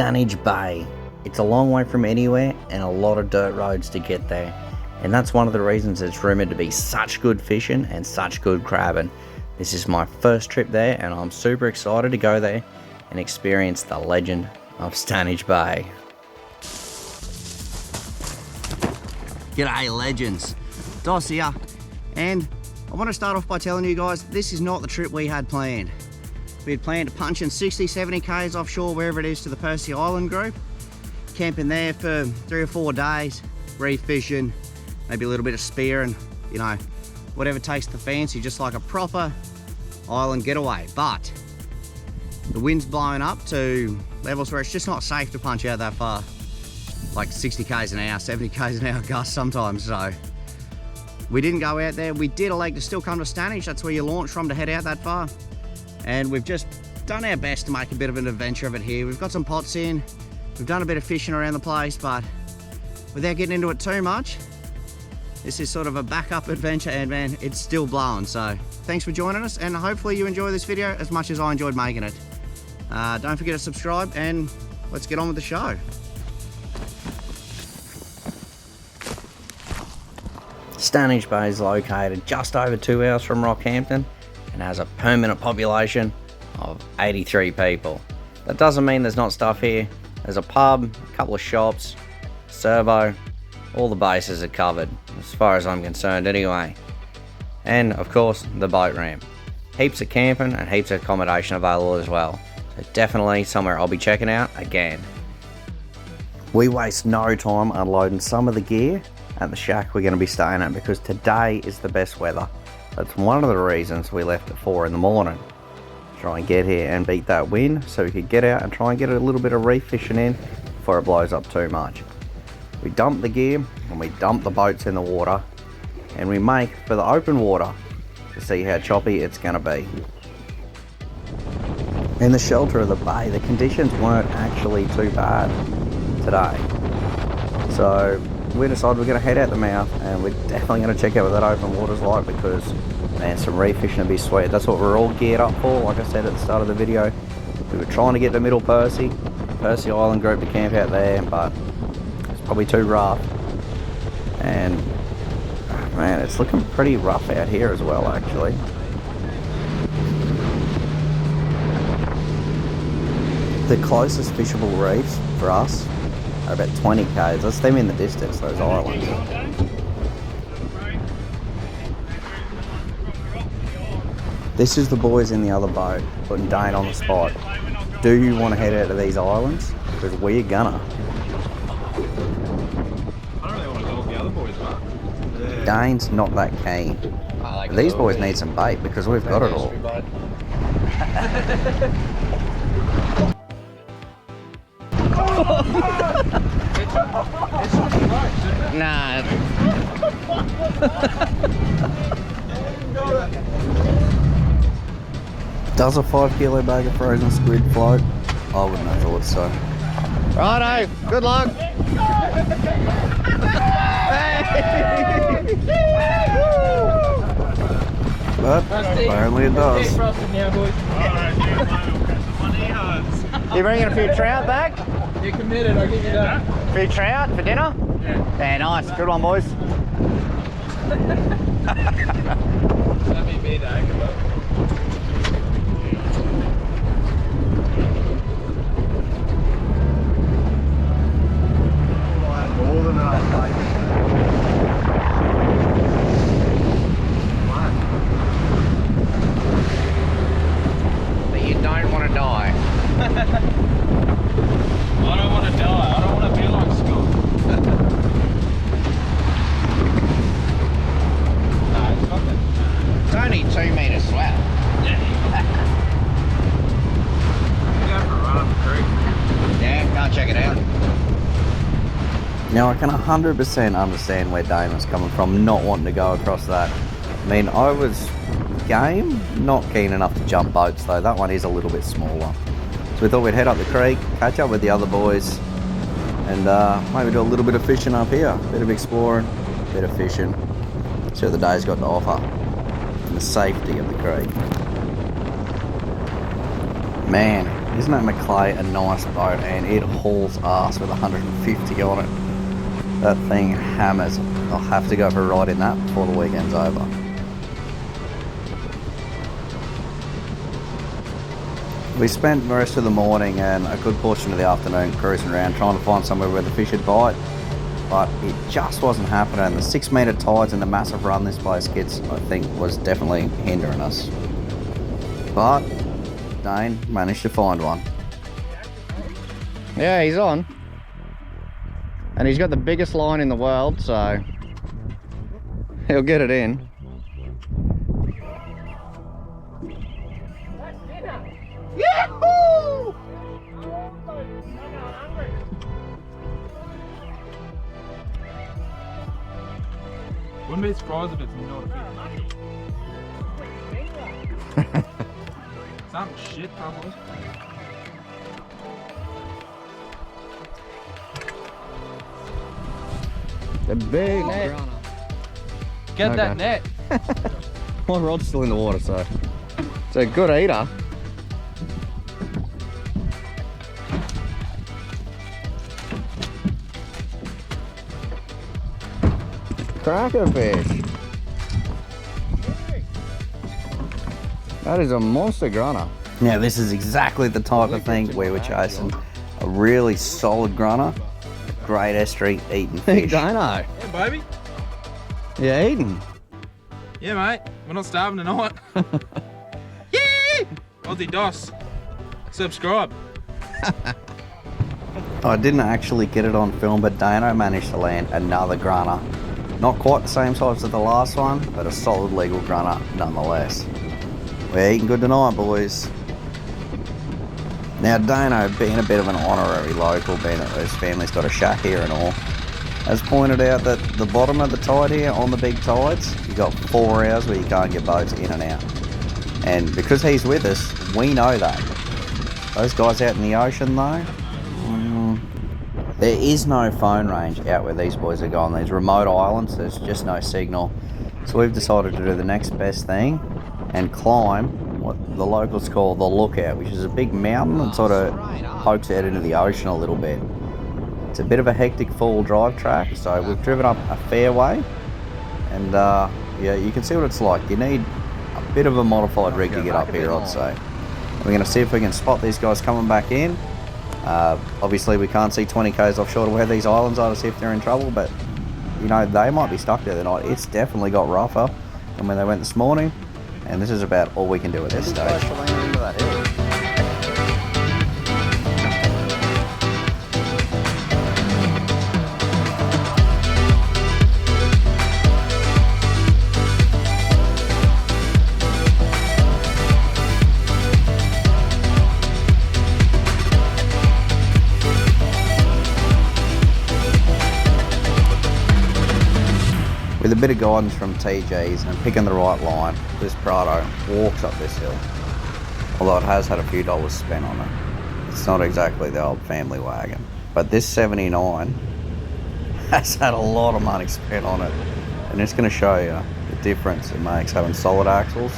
Standage Bay. It's a long way from anywhere and a lot of dirt roads to get there. And that's one of the reasons it's rumoured to be such good fishing and such good crabbing. This is my first trip there and I'm super excited to go there and experience the legend of Standage Bay. G'day legends, Dos here, and I want to start off by telling you guys this is not the trip we had planned. We had planned to punch in 60-70 k's offshore, wherever it is, to the Percy Island group, camping there for 3 or 4 days, reef fishing, maybe a little bit of spearing, you know, whatever takes the fancy, just like a proper island getaway. But the wind's blowing up to levels where it's just not safe to punch out that far, like 60 k's an hour, 70 k's an hour gusts sometimes. So we didn't go out there. We did elect to still come to Stanage. That's where you launch from to head out that far. And we've just done our best to make a bit of an adventure of it here. We've got some pots in, we've done a bit of fishing around the place, but without getting into it too much, this is sort of a backup adventure, and man, it's still blowing. So thanks for joining us, and hopefully you enjoy this video as much as I enjoyed making it. Don't forget to subscribe, and let's get on with the show. Standage Bay is located just over 2 hours from Rockhampton and has a permanent population of 83 people. That doesn't mean there's not stuff here. There's a pub, a couple of shops, servo, all the bases are covered, as far as I'm concerned anyway. And of course, the boat ramp. Heaps of camping and heaps of accommodation available as well. So definitely somewhere I'll be checking out again. We waste no time unloading some of the gear at the shack we're going to be staying at, because today is the best weather. That's one of the reasons we left at 4 in the morning. Try and get here and beat that wind so we could get out and try and get a little bit of reef fishing in before it blows up too much. We dump the gear and we dump the boats in the water, and we make for the open water to see how choppy it's going to be. In the shelter of the bay, the conditions weren't actually too bad today. So we decided we're going to head out the mouth, and we're definitely going to check out what that open water's like, because man, some reef fishing would be sweet. That's what we're all geared up for. Like I said at the start of the video, we were trying to get to Middle Percy Island group to camp out there, but it's probably too rough. And man, it's looking pretty rough out here as well, actually. The closest fishable reefs for us are about 20 k's. That's them in the distance, those islands. This is the boys in the other boat putting Dane on the spot. Do you want to head out to these islands? Because we're gonna. I don't really want to go with the other boys, man. Dane's not that keen. But these boys need some bait because we've got it all. Nah. Does a 5 kilo bag of frozen squid float? I wouldn't have thought so. Righto, good luck. But apparently it does. You bringing a few trout back? You're committed, I'll give you that. A few trout for dinner? Yeah. Yeah, nice. Good one, boys. That'd be me, though. More than enough, mate. But you don't want to die. I don't want to die. I don't want to be like Scott. No, it's not that. It's only 2 metres swell. Yeah. You go for a run up the creek. Yeah, go and check it out. Now I can 100% understand where Dane was coming from, not wanting to go across that. I mean, I was game, not keen enough to jump boats though. That one is a little bit smaller. So we thought we'd head up the creek, catch up with the other boys, and maybe do a little bit of fishing up here. Bit of exploring, bit of fishing. See what the day's got to offer in the safety of the creek. Man, Isn't that McClay a nice boat? And it hauls ass with 150 on it. That thing hammers. I'll have to go for a ride in that before the weekend's over. We spent the rest of the morning and a good portion of the afternoon cruising around trying to find somewhere where the fish would bite, but it just wasn't happening. The 6 metre tides and the massive run this place gets, I think, was definitely hindering us. But Dane managed to find one. Yeah, he's on. And he's got the biggest line in the world, so he'll get it in. Yahoo! Wouldn't be surprised if it's not a fish. Something shit, probably. The big net. Get that Okay. net. My rod's still in the water, so it's a good eater. Cracker fish. That is a monster grunner. Now this is exactly the type of thing we were chasing. A really solid grunner, great estuary eating fish. Dino. Yeah, baby. Yeah, eating. Yeah, mate. We're not starving tonight. Yeah! Aussie DOS. Subscribe. I didn't actually get it on film, but Dano managed to land another grunner. Not quite the same size as the last one, but a solid legal grunner nonetheless. We're eating good tonight, boys. Now Dano, being a bit of an honorary local, being that his family's got a shack here and all, has pointed out that the bottom of the tide here, on the big tides, you've got 4 hours where you can't get boats in and out. And because he's with us, we know that. Those guys out in the ocean though, there is no phone range out where these boys are going. These remote islands, there's just no signal. So we've decided to do the next best thing and climb what the locals call the Lookout, which is a big mountain that sort of pokes out into the ocean a little bit. It's a bit of a hectic four-wheel drive track, so we've driven up a fair way, and yeah, you can see what it's like. You need a bit of a modified rig to get up here, I'd say. We're going to see if we can spot these guys coming back in. Obviously we can't see 20 k's offshore to where these islands are to see if they're in trouble, but you know, they might be stuck there tonight. It's definitely got rougher than when they went this morning, and this is about all we can do at this stage. With a bit of guidance from TGs and picking the right line, this Prado walks up this hill. Although it has had a few dollars spent on it. It's not exactly the old family wagon. But this 79 has had a lot of money spent on it. And it's going to show you the difference it makes having solid axles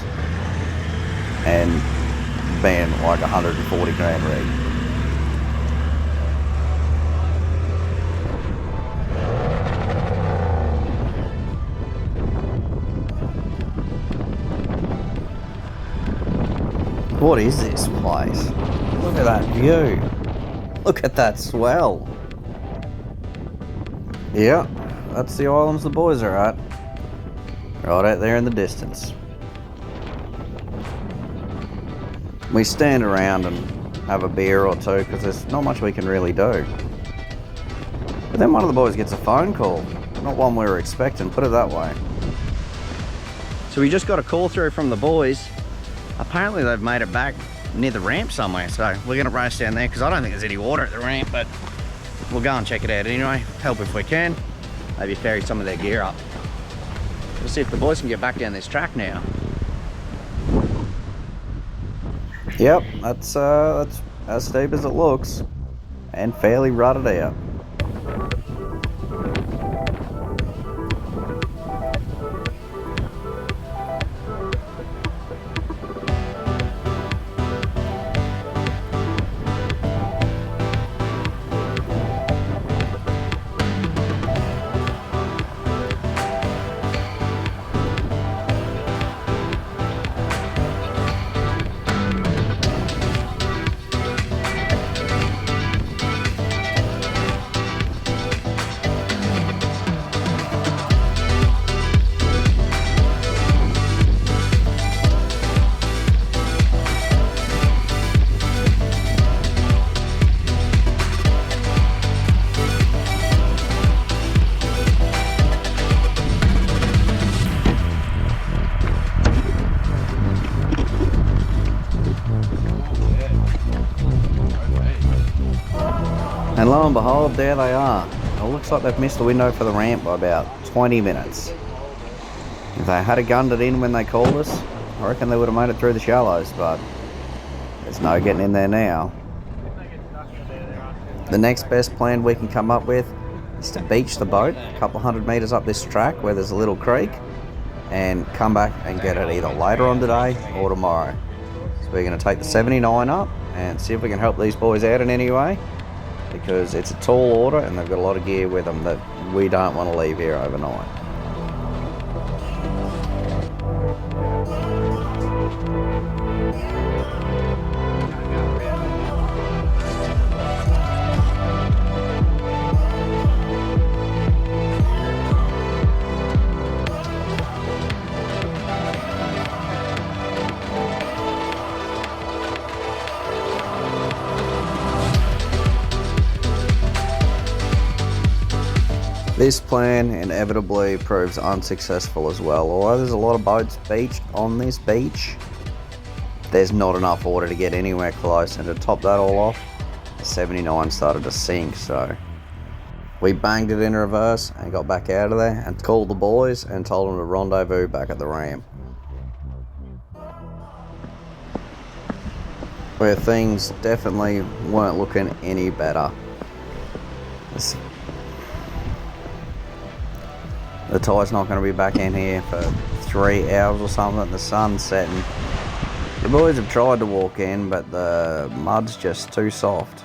and being like 140 grand rig. What is this place? Look at that view. Look at that swell. Yeah, that's the islands the boys are at. Right out there in the distance. We stand around and have a beer or two because there's not much we can really do. But then one of the boys gets a phone call. Not one we were expecting, put it that way. So we just got a call through from the boys. Apparently they've made it back near the ramp somewhere, so we're going to race down there because I don't think there's any water at the ramp, but we'll go and check it out anyway, help if we can, maybe ferry some of their gear up. We'll see if the boys can get back down this track now. Yep, that's as steep as it looks and fairly rutted out. lo and behold, there they are. It looks like they've missed the window for the ramp by about 20 minutes. If they had gunned it in when they called us, I reckon they would have made it through the shallows, but there's no getting in there now. The next best plan we can come up with is to beach the boat a couple hundred metres up this track where there's a little creek and come back and get it either later on today or tomorrow. So we're going to take the 79 up and see if we can help these boys out in any way, because it's a tall order and they've got a lot of gear with them that we don't want to leave here overnight. This plan inevitably proves unsuccessful as well. Although there's a lot of boats beached on this beach, there's not enough water to get anywhere close, and to top that all off, the 79 started to sink, so we banged it in reverse and got back out of there and called the boys and told them to rendezvous back at the ramp, where things definitely weren't looking any better. The tide's not going to be back in here for 3 hours or something. The sun's setting. The boys have tried to walk in, but the mud's just too soft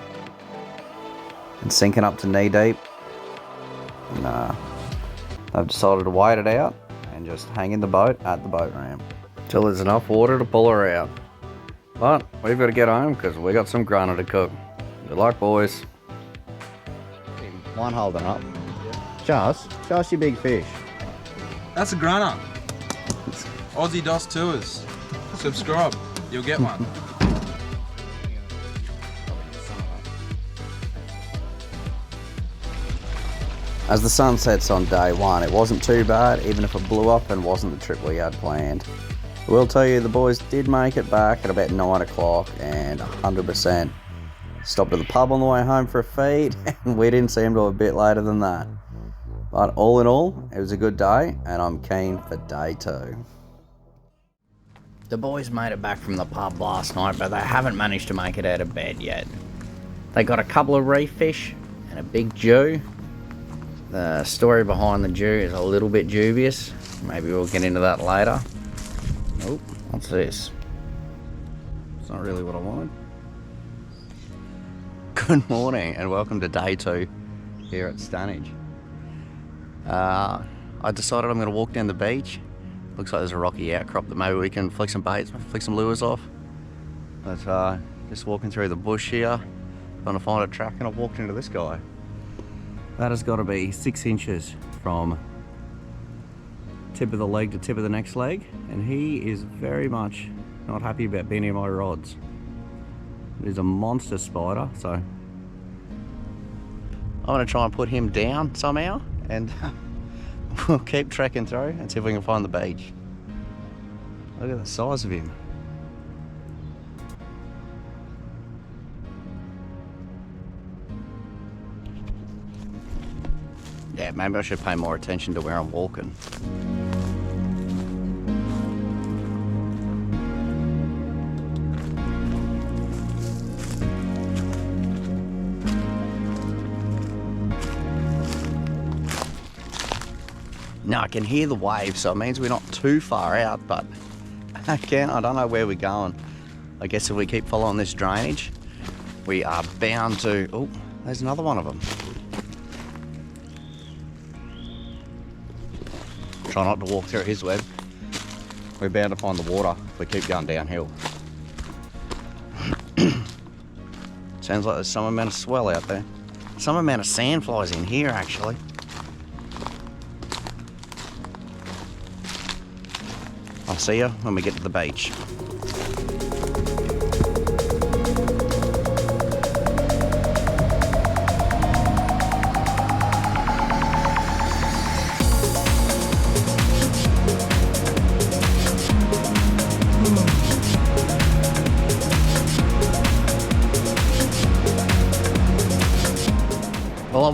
and sinking up to knee deep. And they've decided to wait it out and just hang in the boat at the boat ramp till there's enough water to pull her out. But we've got to get home because we got some grunner to cook. Good luck, boys. One holding up. Just your big fish. That's a grunner. Aussie DOS Tours. Subscribe. You'll get one. As the sun sets on day one, it wasn't too bad, even if it blew up and wasn't the trip we had planned. I will tell you, the boys did make it back at about 9 o'clock and 100%. Stopped at the pub on the way home for a feed, and we didn't see them till a bit later than that. But all in all, it was a good day, and I'm keen for day 2. The boys made it back from the pub last night, but they haven't managed to make it out of bed yet. They got a couple of reef fish and a big Jew. The story behind the Jew is a little bit dubious. Maybe we'll get into that later. Oh, what's this? It's not really what I wanted. Good morning and welcome to day 2 here at Stanage. I decided I'm going to walk down the beach. Looks like there's a rocky outcrop that maybe we can flick some baits, flick some lures off. But just walking through the bush here, trying to find a track, and I've walked into this guy. That has got to be 6 inches from tip of the leg to tip of the next leg, and he is very much not happy about being in my rods. It is a monster spider, so I'm going to try and put him down somehow, and we'll keep trekking through and see if we can find the beach. Look at the size of him. Yeah, maybe I should pay more attention to where I'm walking. Now I can hear the waves, so it means we're not too far out, but again, I don't know where we're going. I guess if we keep following this drainage, we are bound to... Oh, there's another one of them. Try not to walk through his web. We're bound to find the water if we keep going downhill. Sounds like there's some amount of swell out there. Some amount of sandflies in here, actually. I'll see you when we get to the beach.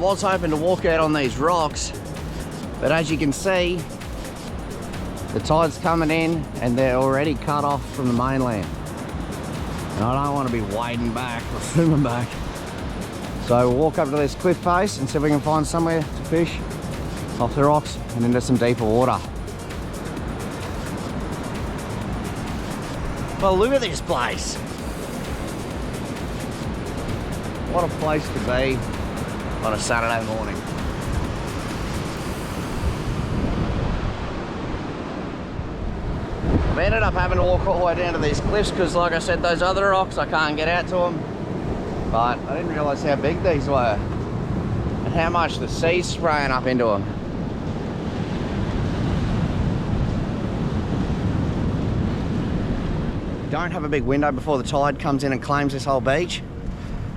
was hoping to walk out on these rocks, but as you can see, the tide's coming in and they're already cut off from the mainland. And I don't want to be wading back or swimming back. So we'll walk up to this cliff face and see if we can find somewhere to fish off the rocks and into some deeper water. Well, look at this place. What a place to be on a Saturday morning. I've ended up having to walk all the way down to these cliffs because, like I said, those other rocks, I can't get out to them. But I didn't realise how big these were and how much the sea's spraying up into them. Don't have a big window before the tide comes in and claims this whole beach.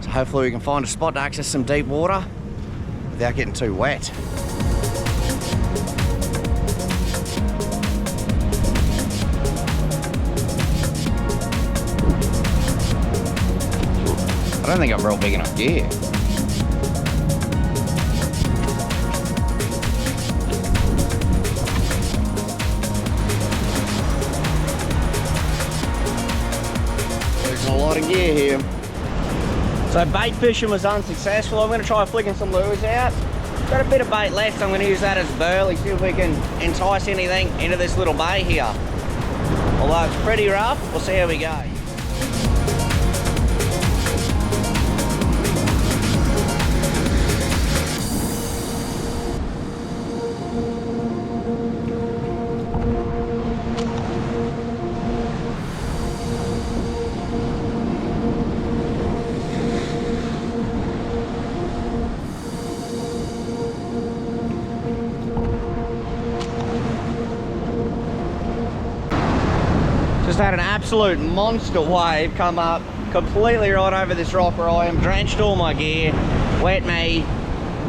So hopefully we can find a spot to access some deep water without getting too wet. I don't think I've real big enough gear. There's a lot of gear here. So bait fishing was unsuccessful. I'm going to try flicking some lures out. Got a bit of bait left. I'm going to use that as burley, see if we can entice anything into this little bay here. Although it's pretty rough, we'll see how we go. Just had an absolute monster wave come up completely right over this rock where I am, drenched all my gear, wet me,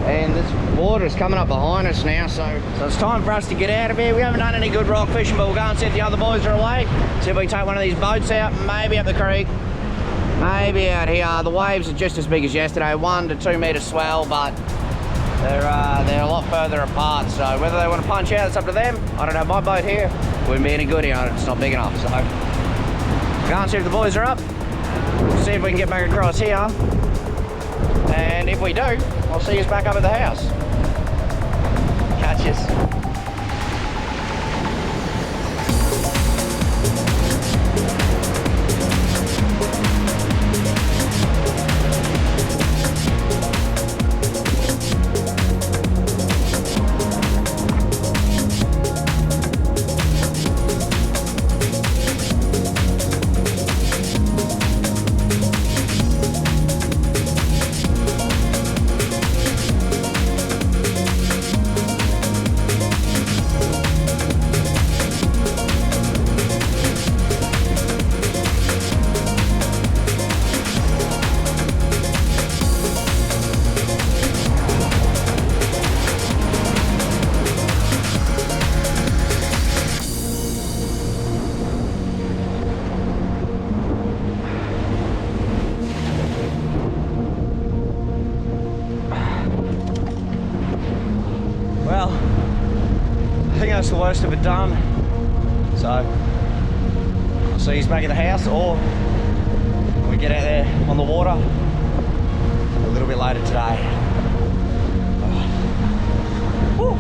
and this water is coming up behind us now, so it's time for us to get out of here. We haven't done any good rock fishing, but we'll go and see if the other boys are awake, see if we can take one of these boats out, maybe up the creek, maybe out here. The waves are just as big as yesterday, 1 to 2 metre swell, but they're a lot further apart, so whether they want to punch out, it's up to them. I don't have my boat here. Wouldn't be any good here, it's not big enough, so go and see if the boys are up, see if we can get back across here, and if we do, I'll see you back up at the house. Catch us. Well, I think that's the worst of it done. So, I'll see you back at the house, or we get out there on the water a little bit later today. Woo.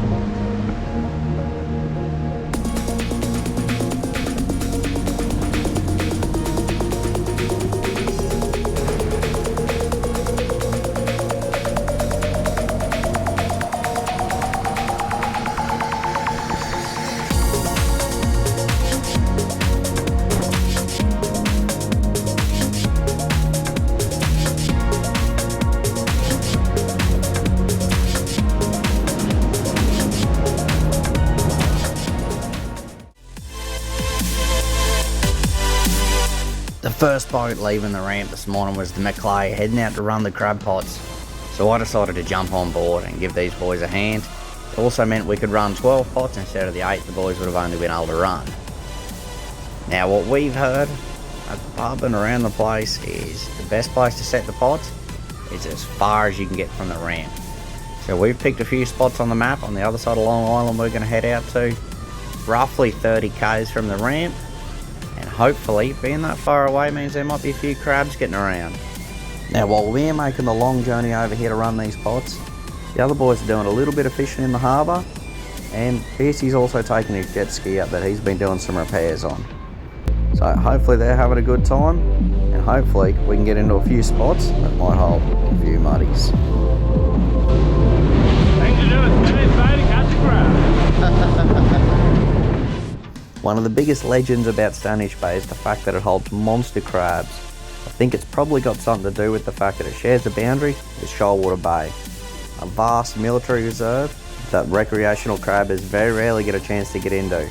The first boat leaving the ramp this morning was the Maclay, heading out to run the crab pots. So I decided to jump on board and give these boys a hand. It also meant we could run 12 pots instead of the 8 the boys would have only been able to run. Now what we've heard at the pub and around the place is the best place to set the pots is as far as you can get from the ramp. So we've picked a few spots on the map on the other side of Long Island we're going to head out to. Roughly 30 k's from the ramp. And hopefully, being that far away means there might be a few crabs getting around. Now while we're making the long journey over here to run these spots, the other boys are doing a little bit of fishing in the harbour. And Piercy's also taking his jet ski up that he's been doing some repairs on. So hopefully they're having a good time, and hopefully we can get into a few spots that might hold a few muddies. Things to do is get inside and catch a crab. One of the biggest legends about Standage Bay is the fact that it holds monster crabs. I think it's probably got something to do with the fact that it shares a boundary with Shoalwater Bay, a vast military reserve that recreational crabbers very rarely get a chance to get into.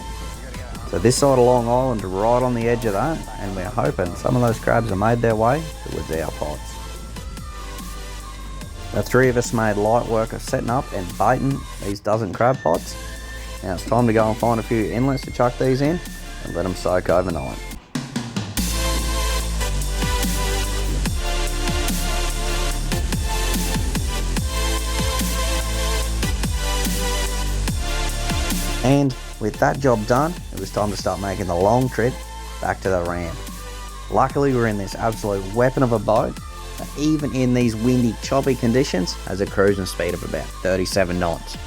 So this side of Long Island is right on the edge of that, and we're hoping some of those crabs have made their way towards our pots. The three of us made light work of setting up and baiting these dozen crab pots. Now it's time to go and find a few inlets to chuck these in and let them soak overnight. And with that job done, it was time to start making the long trip back to the ramp. Luckily we're in this absolute weapon of a boat that even in these windy, choppy conditions has a cruising speed of about 37 knots.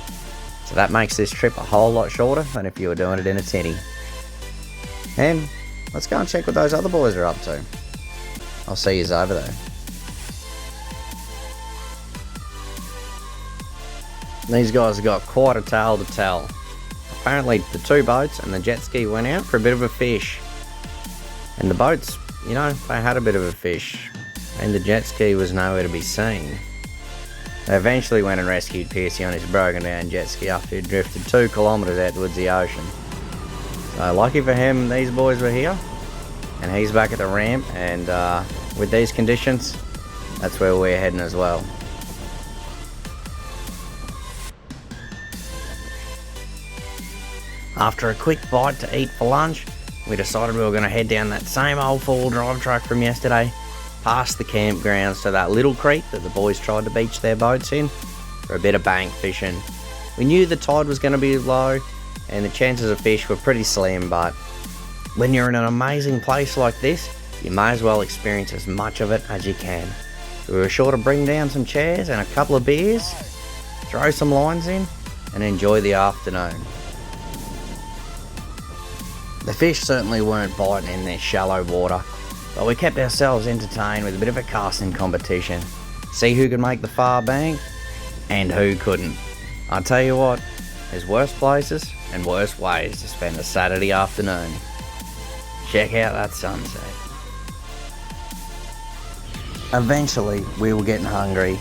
So that makes this trip a whole lot shorter than if you were doing it in a tinny. And let's go and check what those other boys are up to. I'll see yous over there. These guys have got quite a tale to tell. Apparently the two boats and the jet ski went out for a bit of a fish. And the boats, you know, they had a bit of a fish. And the jet ski was nowhere to be seen. They eventually went and rescued Piercy on his broken down jet ski after he drifted 2 kilometres out towards the ocean. So lucky for him, these boys were here. And he's back at the ramp, and with these conditions, that's where we're heading as well. After a quick bite to eat for lunch, we decided we were going to head down that same old 4-wheel drive track from yesterday, past the campgrounds to that little creek that the boys tried to beach their boats in for a bit of bank fishing. We knew the tide was going to be low and the chances of fish were pretty slim, but when you're in an amazing place like this, you may as well experience as much of it as you can. So we were sure to bring down some chairs and a couple of beers, throw some lines in, and enjoy the afternoon. The fish certainly weren't biting in this shallow water, but we kept ourselves entertained with a bit of a casting competition. See who could make the far bank, and who couldn't. I tell you what, there's worse places and worse ways to spend a Saturday afternoon. Check out that sunset. Eventually, we were getting hungry.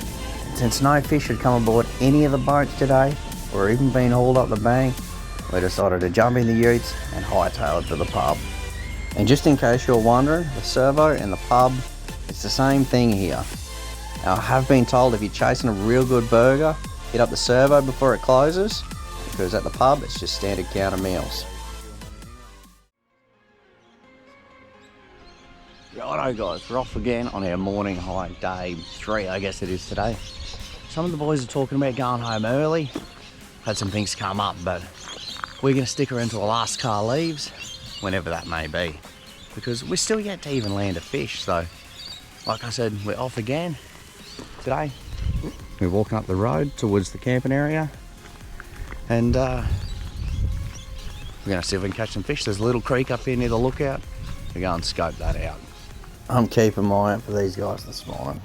Since no fish had come aboard any of the boats today, or even been hauled up the bank, we decided to jump in the utes and hightail it to the pub. And just in case you're wondering, the servo and the pub, it's the same thing here. Now I have been told if you're chasing a real good burger, hit up the servo before it closes, because at the pub it's just standard counter meals. Righto guys, we're off again on our morning hike, day 3 I guess it is today. Some of the boys are talking about going home early. Had some things come up, but we're going to stick around until the last car leaves, whenever that may be, because we're still yet to even land a fish. So like I said, we're off again today. We're walking up the road towards the camping area, and we're going to see if we can catch some fish. There's a little creek up here near the lookout. We're going to scope that out. I'm keeping my eye out for these guys this morning.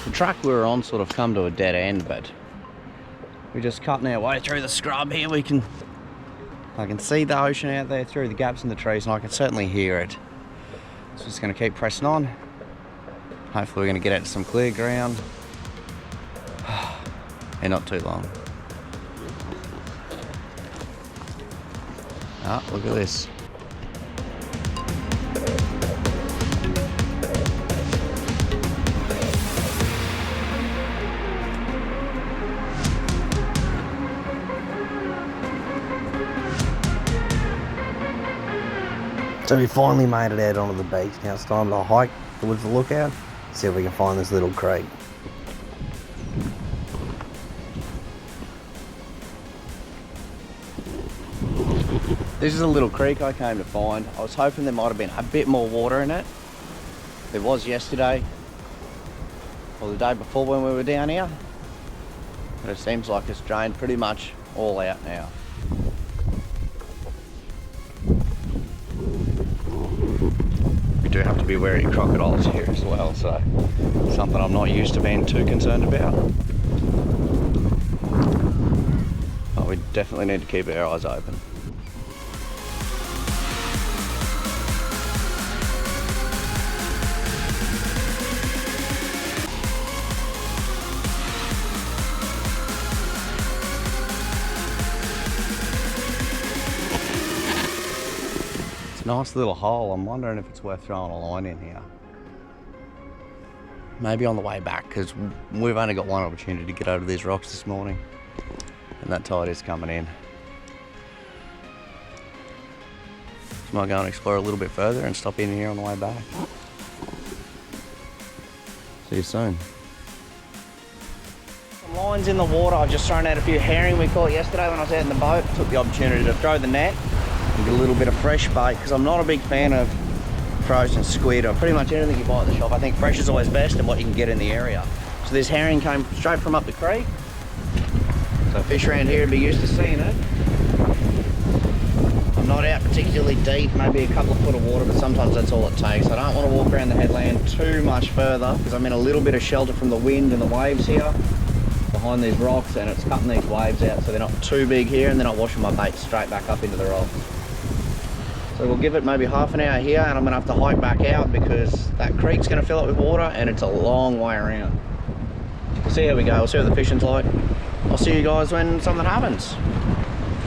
The track we were on sort of come to a dead end, but we're just cutting our way through the scrub here. I can see the ocean out there through the gaps in the trees, and I can certainly hear it. So just going to keep pressing on. Hopefully we're going to get out to some clear ground and not too long. Ah, look at this. So we finally made it out onto the beach. Now it's time to hike towards the lookout, see if we can find this little creek. This is a little creek I came to find. I was hoping there might have been a bit more water in it. There was yesterday, or the day before when we were down here. But it seems like it's drained pretty much all out now. We do have to be wary of crocodiles here as well, so something I'm not used to being too concerned about. But we definitely need to keep our eyes open. Nice little hole. I'm wondering if it's worth throwing a line in here. Maybe on the way back, because we've only got one opportunity to get over these rocks this morning, and that tide is coming in. So I might go and explore a little bit further and stop in here on the way back. See you soon. Some lines in the water. I've just thrown out a few herring we caught yesterday when I was out in the boat. Took the opportunity to throw the net. Get a little bit of fresh bait, because I'm not a big fan of frozen squid or pretty much anything you buy at the shop. I think fresh is always best and what you can get in the area. So this herring came straight from up the creek. So fish around here would be used to seeing it. I'm not out particularly deep, maybe a couple of foot of water, but sometimes that's all it takes. I don't want to walk around the headland too much further, because I'm in a little bit of shelter from the wind and the waves here behind these rocks, and it's cutting these waves out so they're not too big here and they're not washing my bait straight back up into the rocks. So we'll give it maybe half an hour here, and I'm going to have to hike back out because that creek's going to fill up with water and it's a long way around. We'll see how we go. We'll see what the fishing's like. I'll see you guys when something happens.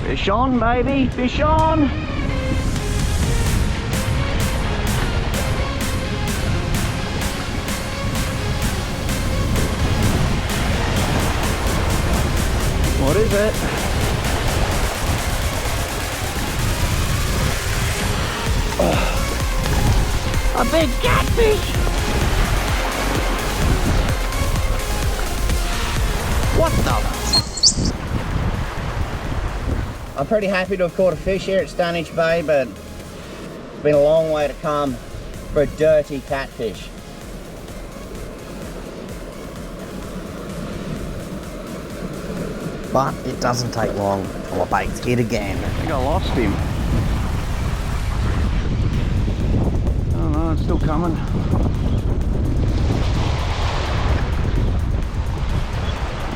Fish on, baby. Fish on. What is it? A big catfish! What the? I'm pretty happy to have caught a fish here at Standage Bay, but it's been a long way to come for a dirty catfish. But it doesn't take long for my bait to hit again. I think I lost him. Oh no, it's still coming.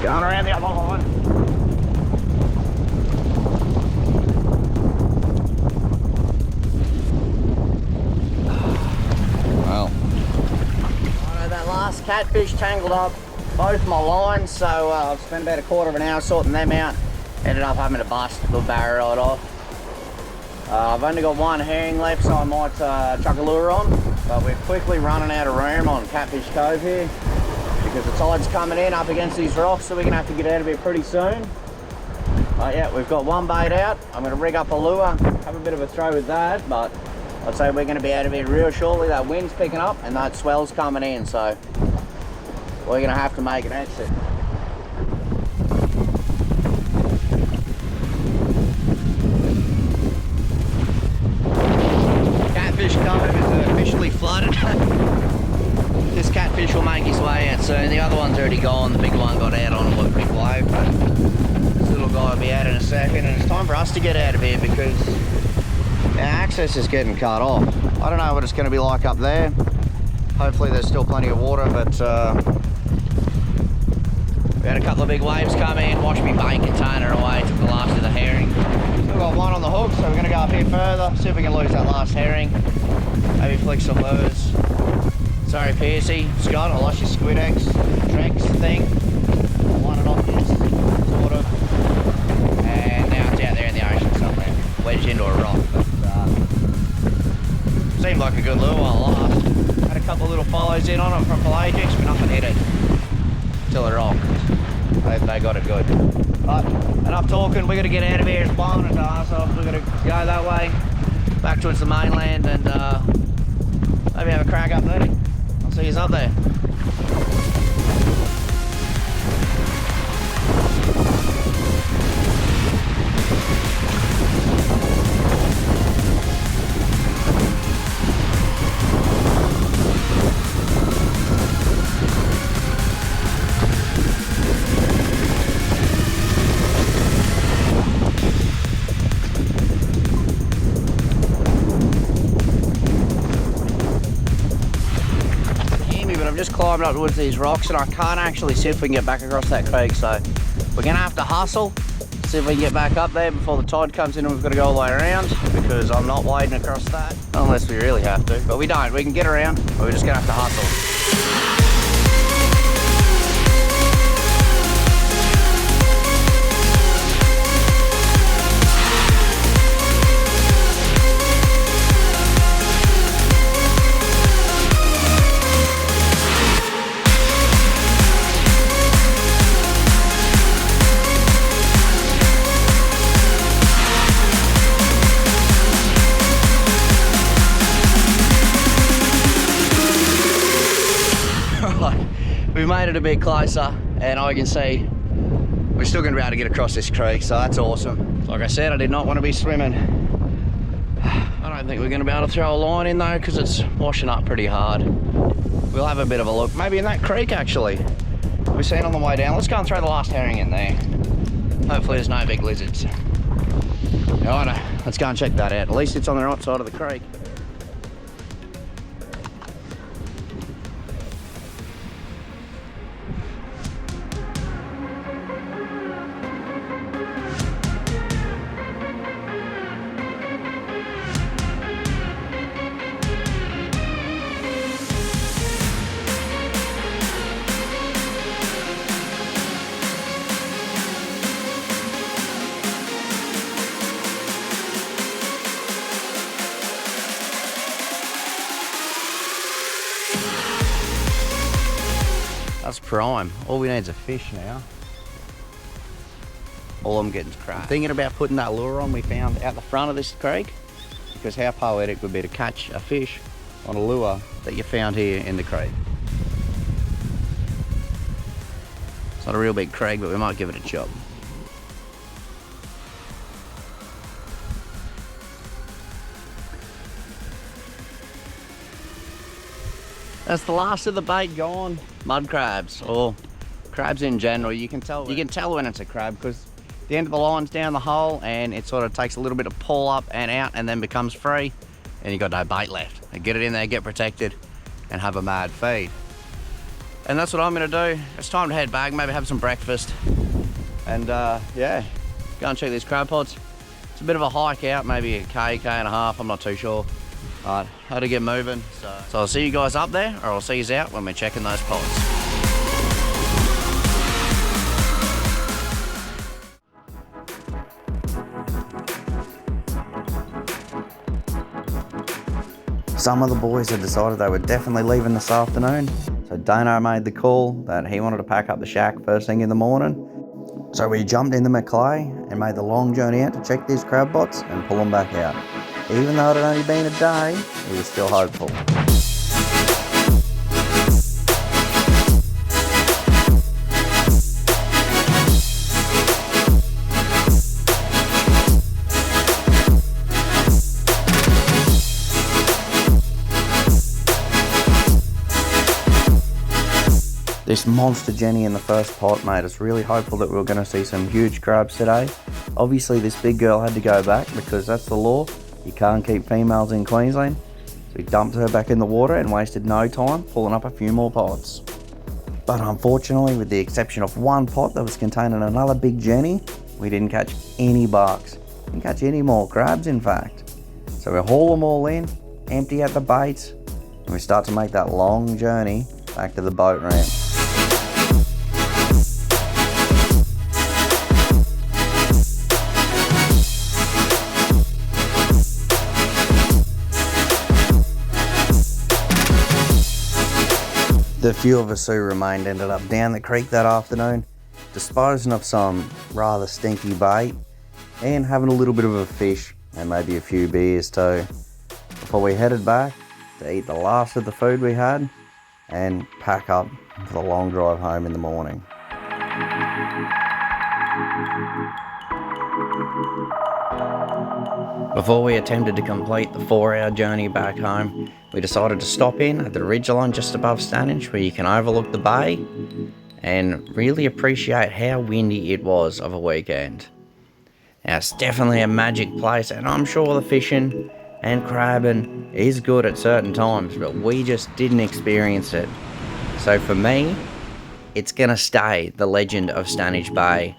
Going around the other line. Well. That last catfish tangled up both my lines, so I've spent about a quarter of an hour sorting them out. Ended up having to bust the barrier rod off. I've only got one herring left, so I might chuck a lure on, but we're quickly running out of room on Catfish Cove here because the tide's coming in up against these rocks, so we're gonna have to get out of here pretty soon. Yeah, we've got one bait out. I'm gonna rig up a lure, have a bit of a throw with that, but I'd say we're gonna be out of here real shortly. That wind's picking up and that swell's coming in, so we're gonna have to make an exit. Catfish Cove is officially flooded. This catfish will make his way out soon. The other one's already gone. The big one got out on a big wave, but this little guy will be out in a second, and it's time for us to get out of here because our access is getting cut off. I don't know what it's gonna be like up there. Hopefully there's still plenty of water, but we had a couple of big waves come in, washed me bait container away, took the last of the herring. Still got one on the hook, so we're going to go up here further, see if we can lose that last herring. Maybe flick some lures. Sorry Piercy, Scott, I lost your squid eggs, Trex thing. I won it off this, sort of. And now it's out there in the ocean somewhere, wedged into a rock. But seemed like a good lure while it lasted. Had a couple of little follows in on it from pelagics, but nothing hit it. Till it rocked. They got it good. But enough talking, we got to get out of here. It's blowing its arse off. We got to go that way, back back towards the mainland and maybe have a crack up there. I'll see you up there. I've just climbed up towards these rocks and I can't actually see if we can get back across that creek, so we're gonna have to hustle, see if we can get back up there before the tide comes in and we've got to go all the way around, because I'm not wading across that, unless we really have to, but we don't. We can get around, but we're just gonna have to hustle. We've made it a bit closer and I can see we're still going to be able to get across this creek, so that's awesome. Like I said, I did not want to be swimming. I don't think we're going to be able to throw a line in though, because it's washing up pretty hard. We'll have a bit of a look, maybe in that creek actually. We've seen on the way down. Let's go and throw the last herring in there. Hopefully there's no big lizards. Alright, let's go and check that out. At least it's on the right side of the creek. That's prime. All we need is a fish now. All I'm getting is crab. I'm thinking about putting that lure on we found out the front of this creek, because how poetic would be to catch a fish on a lure that you found here in the creek. It's not a real big creek, but we might give it a chop. That's the last of the bait gone. Mud crabs, or crabs in general. You can tell when it's a crab, because the end of the line's down the hole and it sort of takes a little bit of pull up and out and then becomes free, and you got no bait left. And get it in there, get protected, and have a mad feed. And that's what I'm gonna do. It's time to head back, maybe have some breakfast, and yeah, go and check these crab pods. It's a bit of a hike out, maybe a K and a half, I'm not too sure. Alright, how to get moving. So I'll see you guys up there, or I'll see you out when we're checking those pods. Some of the boys had decided they were definitely leaving this afternoon, so Dano made the call that he wanted to pack up the shack first thing in the morning. So we jumped in the Maclay and made the long journey out to check these crab pots and pull them back out. Even though it had only been a day, we were still hopeful. This monster Jenny in the first pot made us really hopeful that we were going to see some huge crabs today. Obviously this big girl had to go back, because that's the law. You can't keep females in Queensland. So we dumped her back in the water and wasted no time pulling up a few more pots. But unfortunately, with the exception of one pot that was containing another big Jenny, we didn't catch any barks. Didn't catch any more crabs, in fact. So we haul them all in, empty out the baits, and we start to make that long journey back to the boat ramp. The few of us who remained ended up down the creek that afternoon, disposing of some rather stinky bait and having a little bit of a fish and maybe a few beers too. before we headed back to eat the last of the food we had and pack up for the long drive home in the morning. Before we attempted to complete the 4-hour journey back home, we decided to stop in at the ridgeline just above Stanage, where you can overlook the bay and really appreciate how windy it was of a weekend. Now, it's definitely a magic place, and I'm sure the fishing and crabbing is good at certain times, but we just didn't experience it. So for me, it's gonna stay the legend of Standage Bay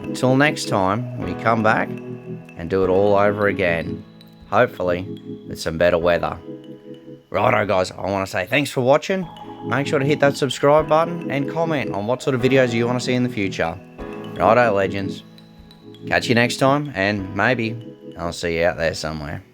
until next time we come back and do it all over again, hopefully with some better weather. Righto guys, I want to say thanks for watching. Make sure to hit that subscribe button and comment on what sort of videos you want to see in the future. Righto legends, catch you next time, and maybe I'll see you out there somewhere.